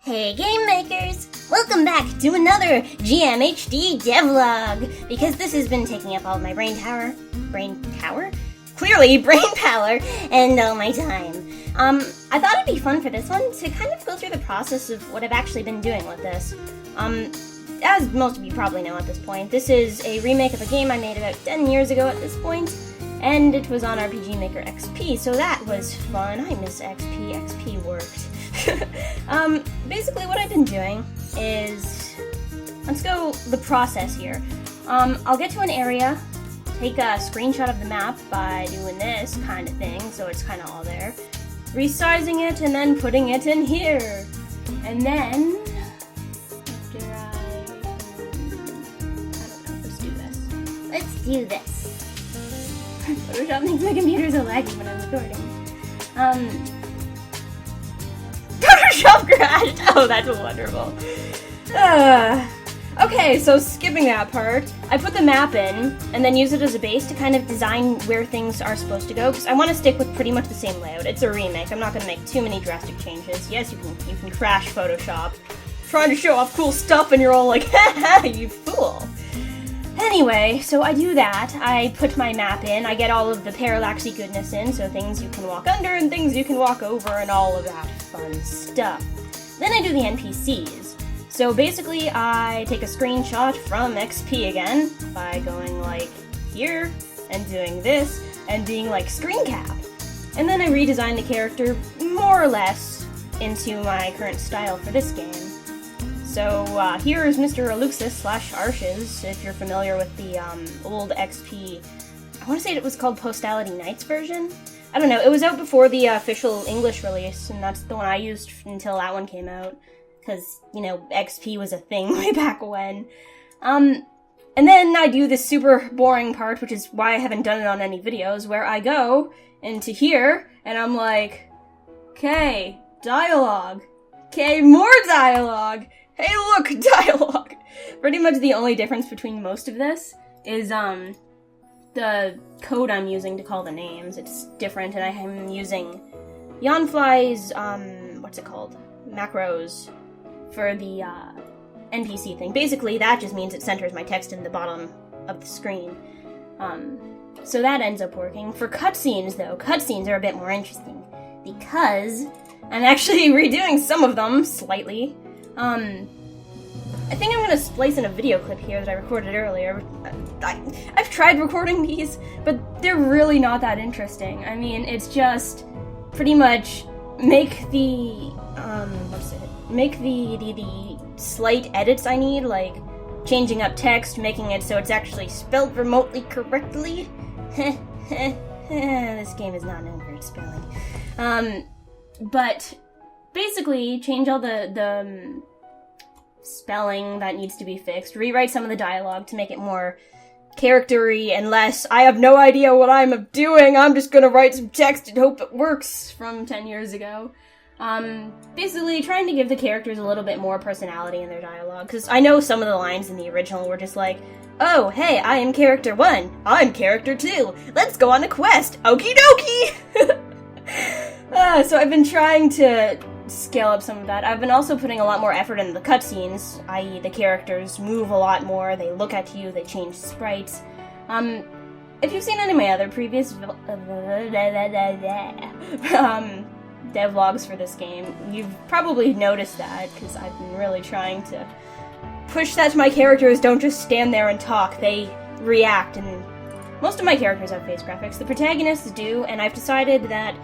Hey game makers! Welcome back to another GMHD devlog! Because this has been taking up all my brain power, Clearly, brain power and all my time. I thought it'd be fun for this one to kind of go through the process of what I've actually been doing with this. As most of you probably know at this point, this is a remake of a game I made about 10 years ago at this point, and it was on RPG Maker XP, so that was fun. I miss XP. XP worked. Basically what I've been doing is, let's go the process here. I'll get to an area, take a screenshot of the map by doing this kind of thing, so it's kind of all there, resizing it, and then putting it in here. And then, I don't know, let's do this. Let's do this. Photoshop makes my computer so laggy when I'm recording. Photoshop crashed! Oh, that's wonderful. Okay, so skipping that part, I put the map in, and then use it as a base to kind of design where things are supposed to go, because I want to stick with pretty much the same layout. It's a remake. I'm not going to make too many drastic changes. Yes, you can crash Photoshop. Trying to show off cool stuff, and you're all like, haha, you fool! Anyway, so I do that, I put my map in, I get all of the parallaxy goodness in, so things you can walk under and things you can walk over and all of that fun stuff. Then I do the NPCs. So basically I take a screenshot from XP again by going like here and doing this and being like screen cap. And then I redesign the character more or less into my current style for this game. So here is Mr. Aluxis / Arshes, if you're familiar with the old XP, I want to say it was called Postality Nights version? I don't know, it was out before the official English release, and that's the one I used until that one came out, because, you know, XP was a thing way back when. And then I do this super boring part, which is why I haven't done it on any videos, where I go into here, and I'm like, okay, dialogue, okay, more dialogue, hey look, dialogue! Pretty much the only difference between most of this is, the code I'm using to call the names. It's different, and I am using Yonfly's, what's it called? Macros for the, NPC thing. Basically, that just means it centers my text in the bottom of the screen. So that ends up working. For cutscenes, though, cutscenes are a bit more interesting, because I'm actually redoing some of them, slightly. I think I'm gonna splice in a video clip here that I recorded earlier. I've tried recording these, but they're really not that interesting. I mean, it's just pretty much make the, make the slight edits I need, like changing up text, making it so it's actually spelled remotely correctly. This game is not known for its spelling. But basically, change all the spelling that needs to be fixed, rewrite some of the dialogue to make it more character-y and less, I have no idea what I'm doing, I'm just gonna write some text and hope it works, from 10 years ago. Basically trying to give the characters a little bit more personality in their dialogue, because I know some of the lines in the original were just like, oh, hey, I am character 1, I'm character 2, let's go on a quest, okie dokie! So I've been trying to scale up some of that. I've been also putting a lot more effort into the cutscenes, i.e. the characters move a lot more, they look at you, they change sprites. If you've seen any of my other previous devlogs for this game, you've probably noticed that, because I've been really trying to push that my characters don't just stand there and talk, they react, and most of my characters have face graphics. The protagonists do, and I've decided that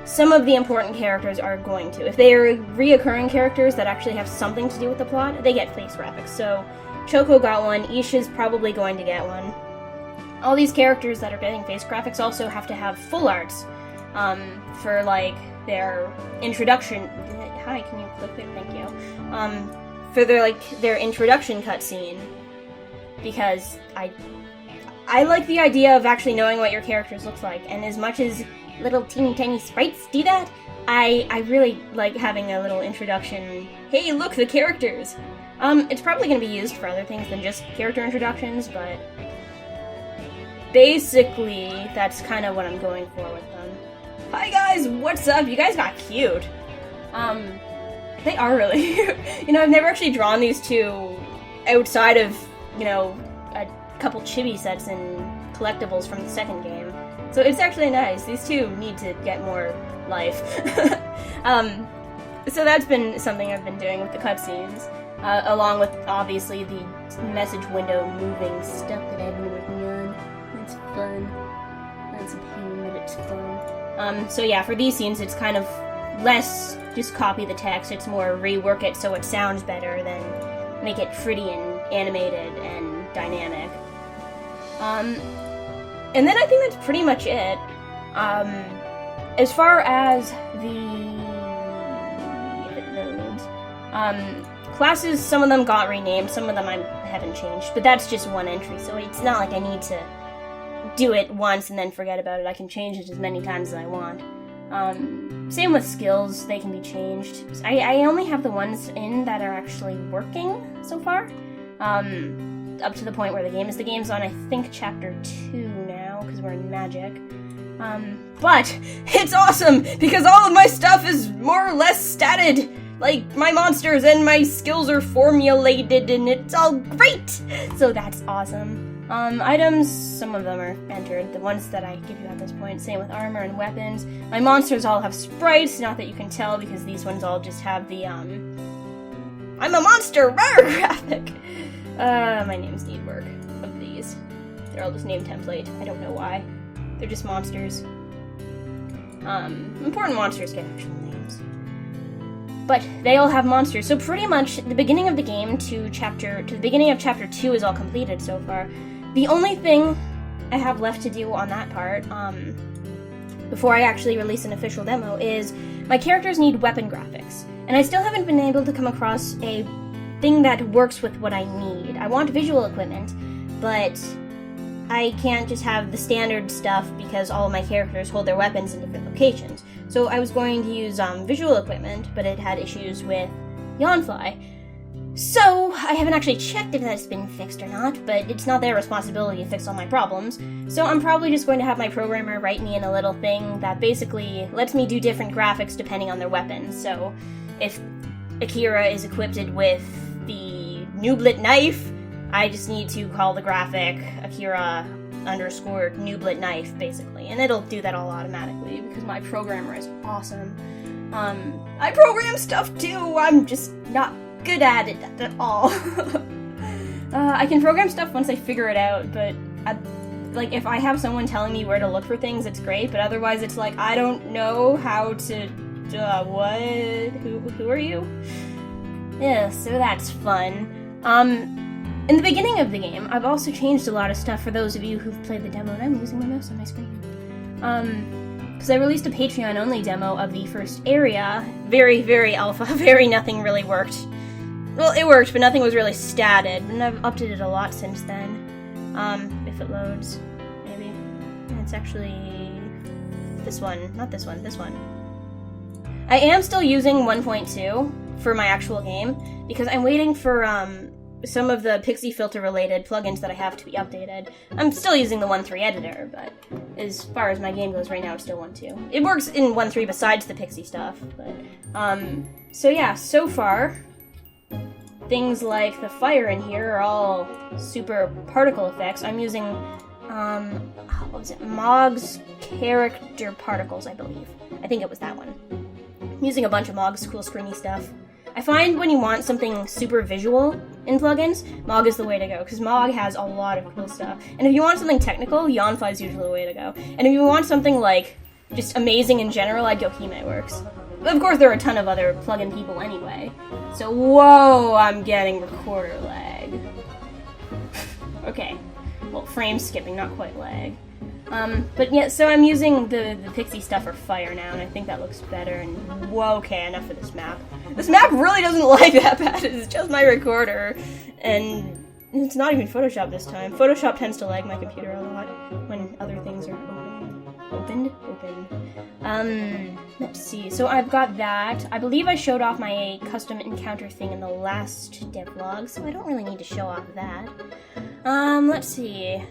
some of the important characters are going to. If they are reoccurring characters that actually have something to do with the plot, they get face graphics. So, Choco got one, Isha's probably going to get one. All these characters that are getting face graphics also have to have full arts, for, like, their introduction. Hi, can you click it? Thank you. For their introduction cutscene. Because I like the idea of actually knowing what your characters look like, and as much as little teeny tiny sprites do that, I really like having a little introduction. Hey, look, the characters! It's probably going to be used for other things than just character introductions, but basically, that's kind of what I'm going for with them. Hi guys, what's up? You guys got cute. They are really you know, I've never actually drawn these two outside of, you know, a couple chibi sets and collectibles from the second game. So it's actually nice. These two need to get more life. So that's been something I've been doing with the cutscenes, along with, obviously, the message window moving stuff that I've been working on. It's fun. That's a pain, but it's fun. So yeah, for these scenes, it's kind of less just copy the text, it's more rework it so it sounds better than make it pretty and animated and dynamic. And then I think that's pretty much it. As far as if it loads, classes, some of them got renamed, some of them I haven't changed, but that's just one entry, so it's not like I need to do it once and then forget about it. I can change it as many times as I want. Same with skills, they can be changed. I only have the ones in that are actually working so far. Up to the point where the game's on, I think, chapter 2 now, because we're in Magic. But it's awesome, because all of my stuff is more or less statted. Like, my monsters and my skills are formulated, and it's all great! So that's awesome. Items, some of them are entered, the ones that I give you at this point, same with armor and weapons. My monsters all have sprites, not that you can tell, because these ones all just have the, I'm a monster! Rawr! Graphic! My names need work, of these. They're all just name template, I don't know why. They're just monsters. Important monsters get actual names. But they all have monsters, so pretty much the beginning of the game to the beginning of chapter 2 is all completed so far. The only thing I have left to do on that part, before I actually release an official demo, is my characters need weapon graphics. And I still haven't been able to come across a thing that works with what I need. I want visual equipment, but I can't just have the standard stuff because all of my characters hold their weapons in different locations. So I was going to use visual equipment, but it had issues with Yawnfly. So I haven't actually checked if that's been fixed or not, but it's not their responsibility to fix all my problems. So I'm probably just going to have my programmer write me in a little thing that basically lets me do different graphics depending on their weapons. So if Akira is equipped with the Nublet knife, I just need to call the graphic Akira _ Nublet knife, basically, and it'll do that all automatically because my programmer is awesome. I program stuff too, I'm just not good at it at all. I can program stuff once I figure it out, but like if I have someone telling me where to look for things, it's great, but otherwise it's like, I don't know how to, what? Who are you? Yeah, so that's fun. In the beginning of the game, I've also changed a lot of stuff for those of you who've played the demo, and I'm losing my mouse on my screen. Because I released a Patreon-only demo of the first area. Very, very alpha, nothing really worked. Well, it worked, but nothing was really statted, and I've updated it a lot since then. If it loads, maybe. It's actually this one, not this one, this one. I am still using 1.2 for my actual game, because I'm waiting for, some of the pixie filter related plugins that I have to be updated. I'm still using the 1.3 editor, but as far as my game goes right now, it's still 1.2. It works in 1.3 besides the pixie stuff, but, so yeah, so far, things like the fire in here are all super particle effects. I'm using, what was it? Mog's character particles, I believe. I think it was that one. I'm using a bunch of Mog's cool screeny stuff. I find when you want something super visual in plugins, Mog is the way to go, because Mog has a lot of cool stuff. And if you want something technical, Yawnfly is usually the way to go. And if you want something, like, just amazing in general, I'd go Hime Works. But of course, there are a ton of other plugin people anyway. So, whoa, I'm getting recorder lag. Okay. Well, frame skipping, not quite lag. But yeah, so I'm using the pixie stuff for fire now, and I think that looks better, and whoa, okay, enough of this map. This map really doesn't lag that bad, it's just my recorder, and it's not even Photoshop this time. Photoshop tends to lag my computer a lot when other things are open. Let's see, so I've got that. I believe I showed off my custom encounter thing in the last devlog, so I don't really need to show off that. Let's see.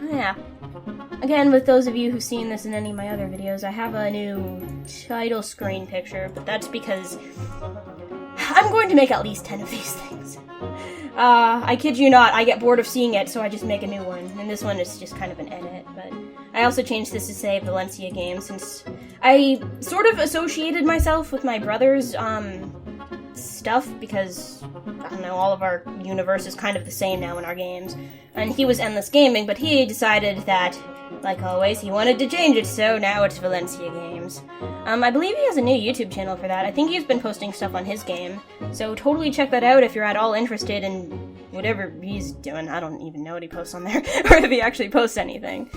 Oh, yeah. again, with those of you who've seen this in any of my other videos, I have a new title screen picture, but that's because I'm going to make at least 10 of these things. I kid you not, I get bored of seeing it, so I just make a new one, and this one is just kind of an edit, but I also changed this to say Valencia Games, since I sort of associated myself with my brother's, stuff, because, I don't know, all of our universe is kind of the same now in our games, and he was Endless Gaming, but he decided that, like always, he wanted to change it, so now it's Valencia Games. I believe he has a new YouTube channel for that. I think he's been posting stuff on his game, so totally check that out if you're at all interested in whatever he's doing. I don't even know what he posts on there, or if he actually posts anything.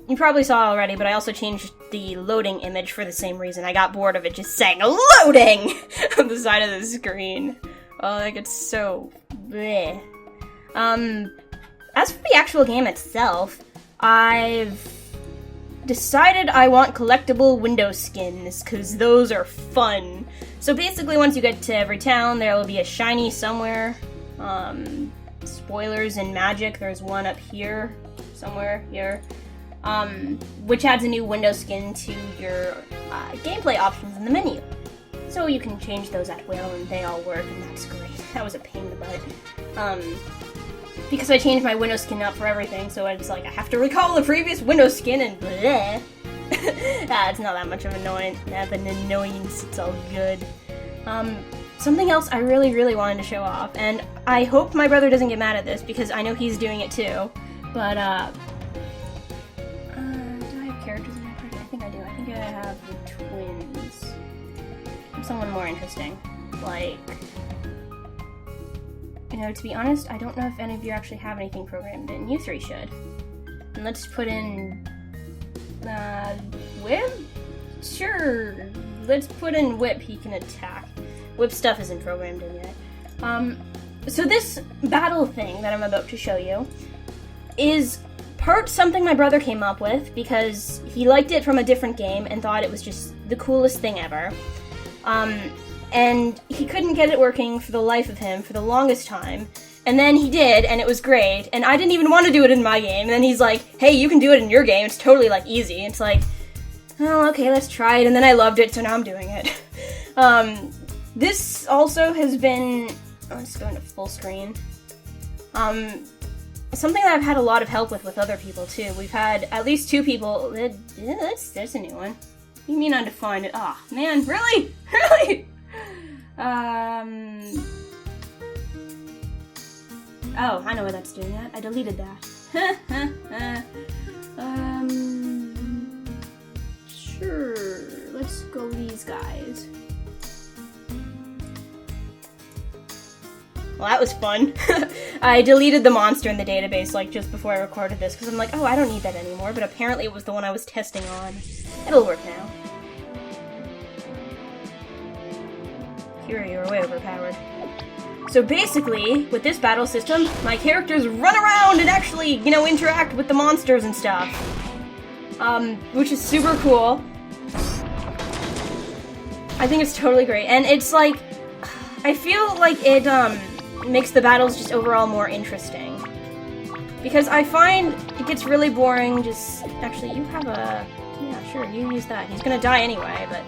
You probably saw already, but I also changed the loading image for the same reason. I got bored of it just saying LOADING on the side of the screen. Oh, that gets so bleh. As for the actual game itself, I've decided I want collectible window skins, because those are fun. So basically, once you get to every town, there will be a shiny somewhere. Spoilers in Magic, there's one up here, somewhere here. Which adds a new window skin to your gameplay options in the menu. So you can change those at will, and they all work, and that's great. That was a pain in the butt. Because I changed my window skin up for everything, so it's like I have to recall the previous window skin, and bleh. It's not that much of an annoyance, it's all good. Something else I really wanted to show off, and I hope my brother doesn't get mad at this, because I know he's doing it too, but, characters in my party? I think I do. I think I have the twins. Someone more interesting. Like, you know, to be honest, I don't know if any of you actually have anything programmed in. You three should. And let's put in, Whip? Sure. Let's put in Whip. He can attack. Whip stuff isn't programmed in yet. So this battle thing that I'm about to show you is part something my brother came up with because he liked it from a different game and thought it was just the coolest thing ever. And he couldn't get it working for the life of him for the longest time. And then he did, and it was great, and I didn't even want to do it in my game. And then he's like, hey, you can do it in your game. It's totally, like, easy. It's like, oh, okay, let's try it. And then I loved it, so now I'm doing it. This also has been... let's go into full screen. Something that I've had a lot of help with other people, too. We've had at least 2 people... There's a new one. You mean undefined? Aw, oh, man, really? Really? Oh, I know why that's doing that. I deleted that. Sure. Let's go these guys. Well, that was fun. I deleted the monster in the database, like, just before I recorded this, because I'm like, oh, I don't need that anymore, but apparently it was the one I was testing on. It'll work now. Here, you're way overpowered. So basically, with this battle system, my characters run around and actually, you know, interact with the monsters and stuff. Which is super cool. I think it's totally great, and it's like, I feel like it, makes the battles just overall more interesting. Because I find it gets really boring just... Actually, you have a... Yeah, sure, you use that. He's gonna die anyway, but...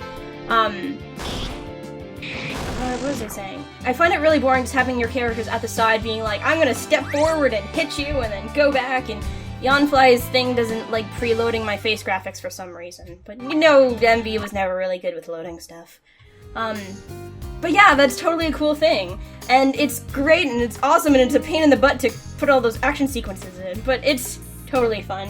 what was I saying? I find it really boring just having your characters at the side being like, I'm gonna step forward and hit you and then go back, and Yanfly's thing doesn't like preloading my face graphics for some reason. But you know, MV was never really good with loading stuff. But yeah, that's totally a cool thing. And it's great and it's awesome and it's a pain in the butt to put all those action sequences in, but it's totally fun.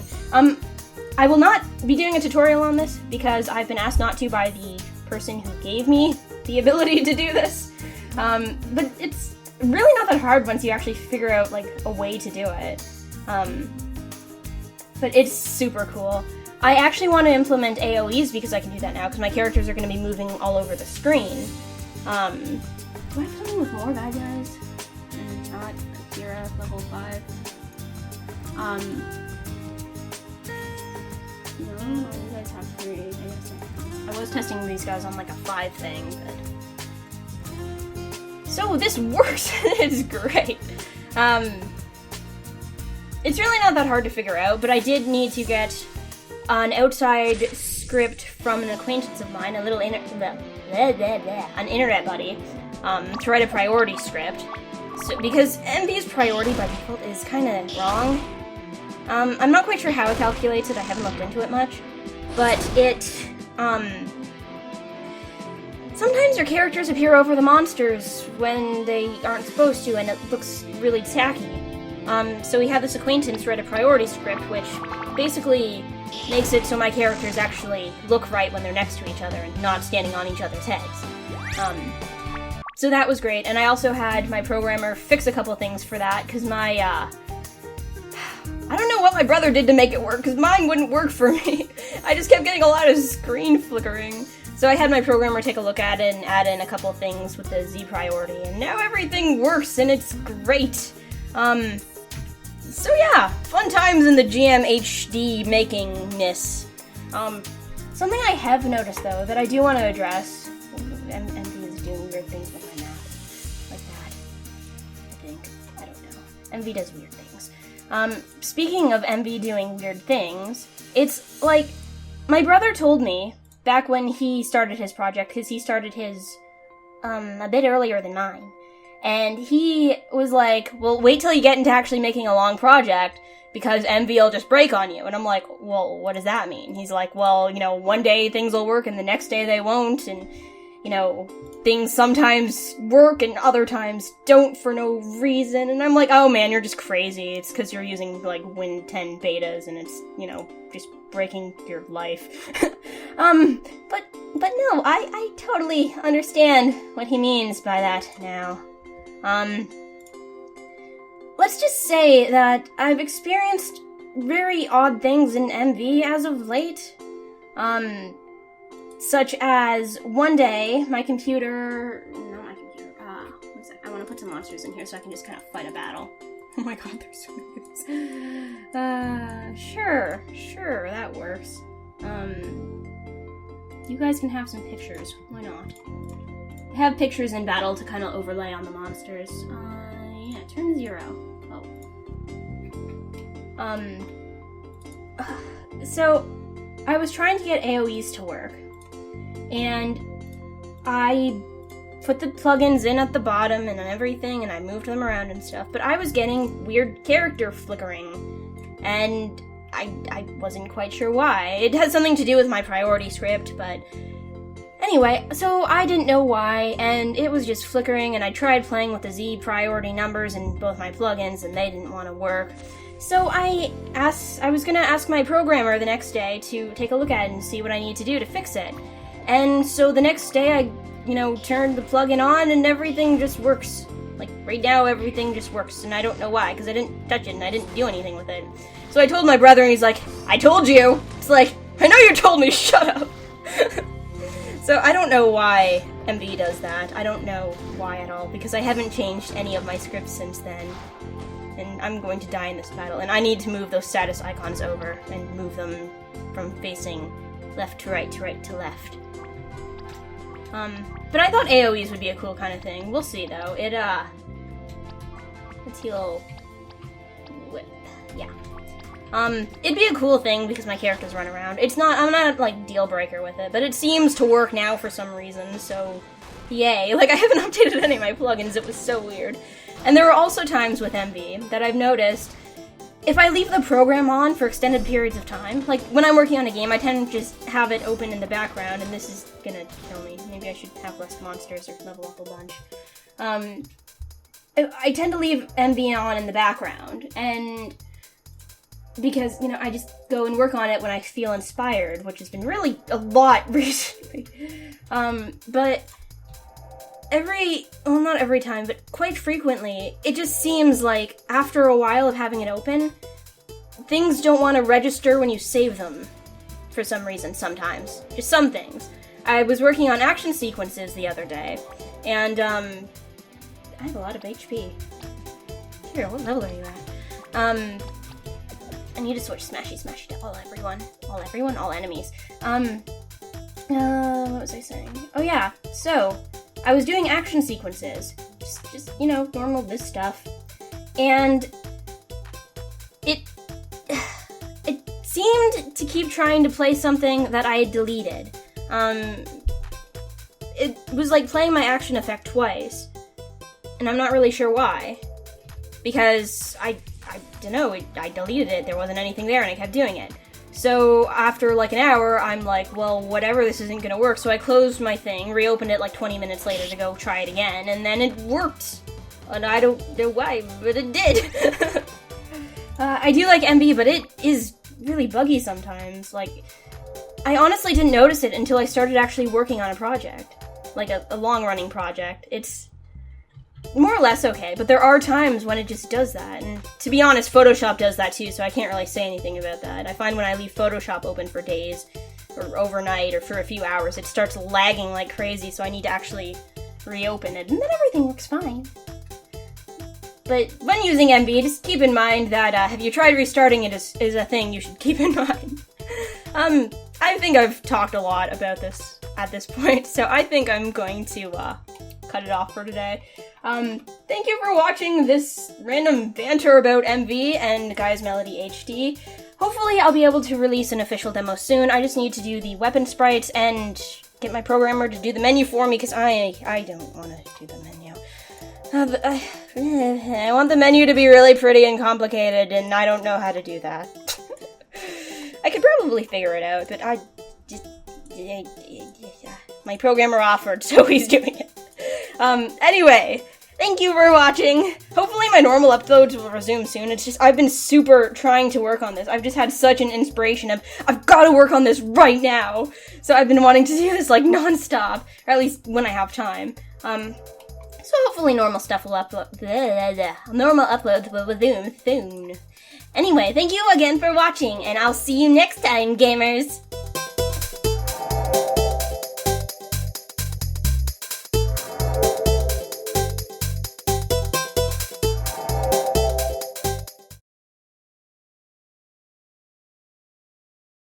I will not be doing a tutorial on this because I've been asked not to by the person who gave me the ability to do this. But it's really not that hard once you actually figure out like a way to do it. But it's super cool. I actually want to implement AoEs because I can do that now because my characters are going to be moving all over the screen. Do I have something with more bad guys? Not Akira, level 5. No, you guys have 3. I guess I was testing these guys on like a 5 thing, but... So this works! It's great! it's really not that hard to figure out, but I did need to get an outside script from an acquaintance of mine, an internet buddy, to write a priority script. So, because MV's priority by default is kind of wrong. I'm not quite sure how it calculates it, I haven't looked into it much, but it, sometimes your characters appear over the monsters when they aren't supposed to, and it looks really tacky. So we have this acquaintance write a priority script, which basically makes it so my characters actually look right when they're next to each other and not standing on each other's heads. So that was great, and I also had my programmer fix a couple things for that, because my, I don't know what my brother did to make it work, because mine wouldn't work for me. I just kept getting a lot of screen flickering. So I had my programmer take a look at it and add in a couple things with the Z priority, and now everything works, and it's great. So yeah, fun times in the GMHD makingness. Something I have noticed, though, that I do want to address, MV is doing weird things with my map, like that, I think, I don't know. MV does weird things. Speaking of MV doing weird things, it's like, my brother told me, back when he started his project, because he started his, a bit earlier than mine, and he was like, well, wait till you get into actually making a long project, because MV will just break on you. And I'm like, well, what does that mean? He's like, well, you know, one day things will work and the next day they won't, and, you know, things sometimes work and other times don't for no reason. And I'm like, oh man, you're just crazy. It's because you're using, like, Win 10 betas and it's, you know, just breaking your life. But no, I totally understand what he means by that now. Let's just say that I've experienced very odd things in MV as of late. Such as one day, not my computer, one sec, I want to put some monsters in here so I can just kind of fight a battle. Oh my god, there's so many things. Sure, that works. You guys can have some pictures, why not? Have pictures in battle to kind of overlay on the monsters. Yeah, turn 0. So, I was trying to get AoEs to work, and I put the plugins in at the bottom and everything, and I moved them around and stuff, but I was getting weird character flickering, and I wasn't quite sure why. It has something to do with my priority script, but anyway, so I didn't know why, and it was just flickering, and I tried playing with the Z priority numbers in both my plugins, and they didn't want to work. So I was gonna ask my programmer the next day to take a look at it and see what I need to do to fix it. And so the next day I, turned the plugin on and everything just works. Like, right now everything just works, and I don't know why, because I didn't touch it and I didn't do anything with it. So I told my brother, and he's like, I told you! It's like, I know you told me, shut up! So I don't know why MV does that. I don't know why at all, because I haven't changed any of my scripts since then. And I'm going to die in this battle, and I need to move those status icons over and move them from facing left to right to left. But I thought AoEs would be a cool kind of thing. We'll see, though. Let's heal whip. Yeah. It'd be a cool thing because my characters run around. I'm not, like, deal breaker with it, but it seems to work now for some reason, so yay. Like, I haven't updated any of my plugins, it was so weird. And there are also times with MV that I've noticed, if I leave the program on for extended periods of time, like when I'm working on a game, I tend to just have it open in the background, and this is gonna kill me. Maybe I should have less monsters or level up a bunch. I tend to leave MV on in the background, and because, I just go and work on it when I feel inspired, which has been really a lot recently. But not every time, but quite frequently, it just seems like after a while of having it open, things don't want to register when you save them for some reason sometimes. Just some things. I was working on action sequences the other day, and I have a lot of HP. Here, what level are you at? I need to switch smashy to all enemies. What was I saying? Oh yeah, so I was doing action sequences, just normal this stuff, and it seemed to keep trying to play something that I had deleted. It was like playing my action effect twice, and I'm not really sure why. Because I don't know, I deleted it, there wasn't anything there, and I kept doing it. So after like an hour, I'm like, well, whatever, this isn't gonna work. So I closed my thing, reopened it like 20 minutes later to go try it again, and then it worked. And I don't know why, but it did. I do like MB, but it is really buggy sometimes. Like, I honestly didn't notice it until I started actually working on a project. Like a long-running project. It's more or less okay, but there are times when it just does that. And to be honest, Photoshop does that too, so I can't really say anything about that. I find when I leave Photoshop open for days, or overnight, or for a few hours, it starts lagging like crazy, so I need to actually reopen it, and then everything works fine. But when using MB, just keep in mind that have you tried restarting it is a thing you should keep in mind. I think I've talked a lot about this at this point, so I think I'm going to cut it off for today. Thank you for watching this random banter about MV and Gaia's Melody HD. Hopefully I'll be able to release an official demo soon. I just need to do the weapon sprites and get my programmer to do the menu for me, because I don't want to do the menu. But I want the menu to be really pretty and complicated, and I don't know how to do that. I could probably figure it out, but my programmer offered, so he's doing it. Anyway, thank you for watching. Hopefully my normal uploads will resume soon. It's just, I've been super trying to work on this. I've just had such an inspiration of, I've got to work on this right now. So I've been wanting to do this like non-stop, or at least when I have time. So hopefully normal stuff will normal uploads will resume soon. Anyway, thank you again for watching, and I'll see you next time, gamers!